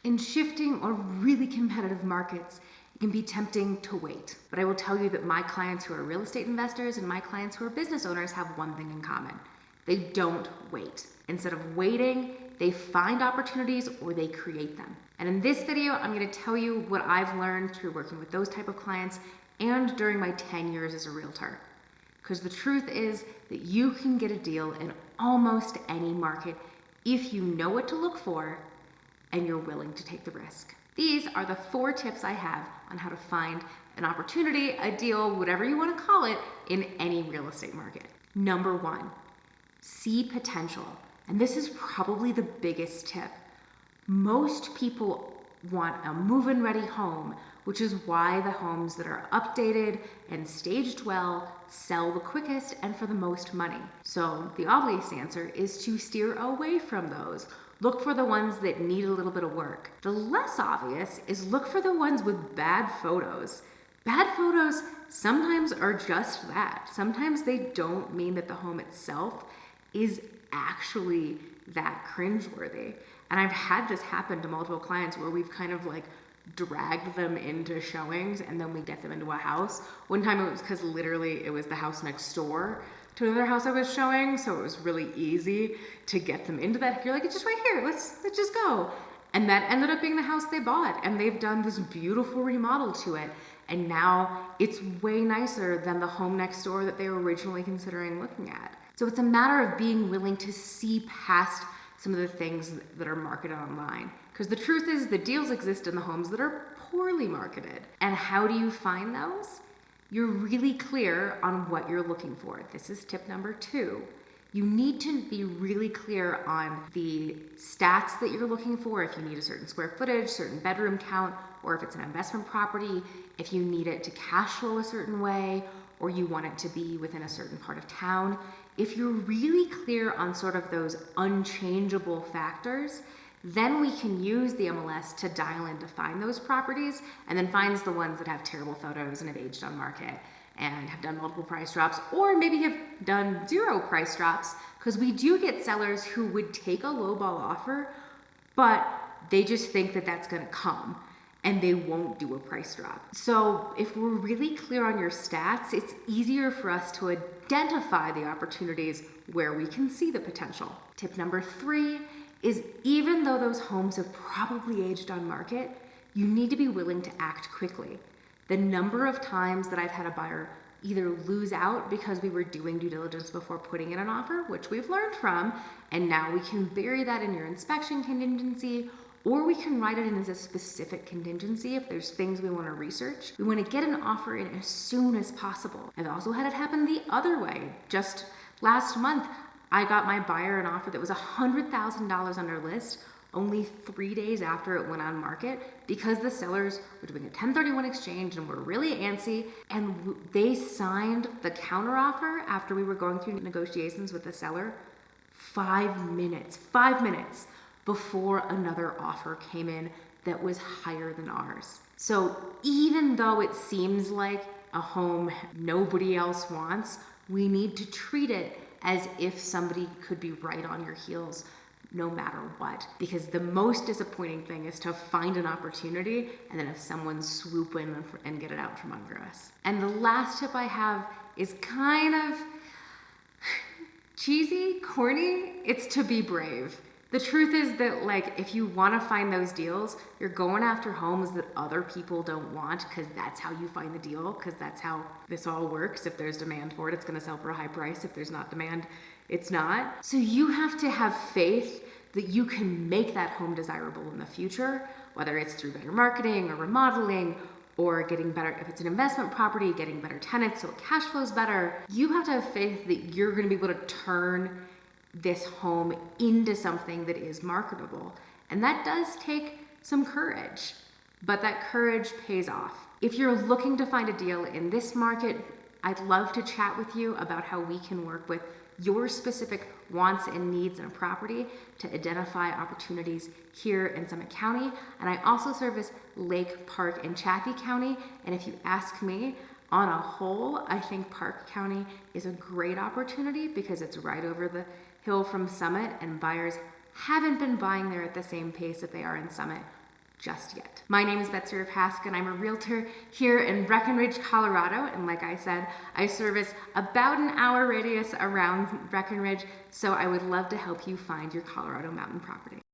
In shifting or really competitive markets, it can be tempting to wait. But I will tell you that my clients who are real estate investors and my clients who are business owners have one thing in common. They don't wait. Instead of waiting, they find opportunities or they create them. And in this video, I'm going to tell you what I've learned through working with those type of clients and during my 10 years as a realtor. Because the truth is that you can get a deal in almost any market if you know what to look for and you're willing to take the risk. These are the 4 tips I have on how to find an opportunity, a deal, whatever you want to call it, in any real estate market. Number 1, see potential. And this is probably the biggest tip. Most people want a move-in ready home, which is why the homes that are updated and staged well sell the quickest and for the most money. So the obvious answer is to steer away from those. Look for the ones that need a little bit of work. The less obvious is look for the ones with bad photos. Bad photos sometimes are just that. Sometimes they don't mean that the home itself is actually that cringeworthy. And I've had this happen to multiple clients where we've kind of like dragged them into showings and then we get them into a house. One time it was because literally it was the house next door to another house I was showing, so it was really easy to get them into that. You're like, it's just right here, let's just go. And that ended up being the house they bought, and they've done this beautiful remodel to it, and now it's way nicer than the home next door that they were originally considering looking at. So it's a matter of being willing to see past some of the things that are marketed online. Because the truth is the deals exist in the homes that are poorly marketed. And how do you find those? You're really clear on what you're looking for. This is tip number 2. You need to be really clear on the stats that you're looking for. If you need a certain square footage, certain bedroom count, or if it's an investment property, if you need it to cash flow a certain way, or you want it to be within a certain part of town. If you're really clear on sort of those unchangeable factors, then we can use the MLS to dial in to find those properties, and then finds the ones that have terrible photos and have aged on market and have done multiple price drops, or maybe have done 0 price drops, because we do get sellers who would take a lowball offer, but they just think that that's gonna come and they won't do a price drop. So if we're really clear on your stats, it's easier for us to identify the opportunities where we can see the potential. Tip number 3 is even though those homes have probably aged on market, you need to be willing to act quickly. The number of times that I've had a buyer either lose out because we were doing due diligence before putting in an offer, which we've learned from, and now we can bury that in your inspection contingency, or we can write it in as a specific contingency if there's things we want to research. We want to get an offer in as soon as possible. I've also had it happen the other way. Just last month, I got my buyer an offer that was $100,000 under list only 3 days after it went on market, because the sellers were doing a 1031 exchange and were really antsy, and they signed the counteroffer after we were going through negotiations with the seller 5 minutes before another offer came in that was higher than ours. So even though it seems like a home nobody else wants, we need to treat it as if somebody could be right on your heels no matter what. Because the most disappointing thing is to find an opportunity and then have someone swoop in and get it out from under us. And the last tip I have is kind of cheesy, corny. It's to be brave. The truth is that, like, if you want to find those deals, you're going after homes that other people don't want, because that's how you find the deal, because that's how this all works. If there's demand for it, it's going to sell for a high price. If there's not demand, it's not. So you have to have faith that you can make that home desirable in the future, whether it's through better marketing or remodeling, or getting better, if it's an investment property, getting better tenants so it cash flows better. You have to have faith that you're going to be able to turn this home into something that is marketable. And that does take some courage, but that courage pays off. If you're looking to find a deal in this market, I'd love to chat with you about how we can work with your specific wants and needs in a property to identify opportunities here in Summit County. And I also service Lake, Park, and Chaffee County. And if you ask me, on a whole, I think Park County is a great opportunity because it's right over the hill from Summit, and buyers haven't been buying there at the same pace that they are in Summit just yet. My name is Betsy and I'm a realtor here in Breckenridge, Colorado. And like I said, I service about an hour radius around Breckenridge, so I would love to help you find your Colorado mountain property.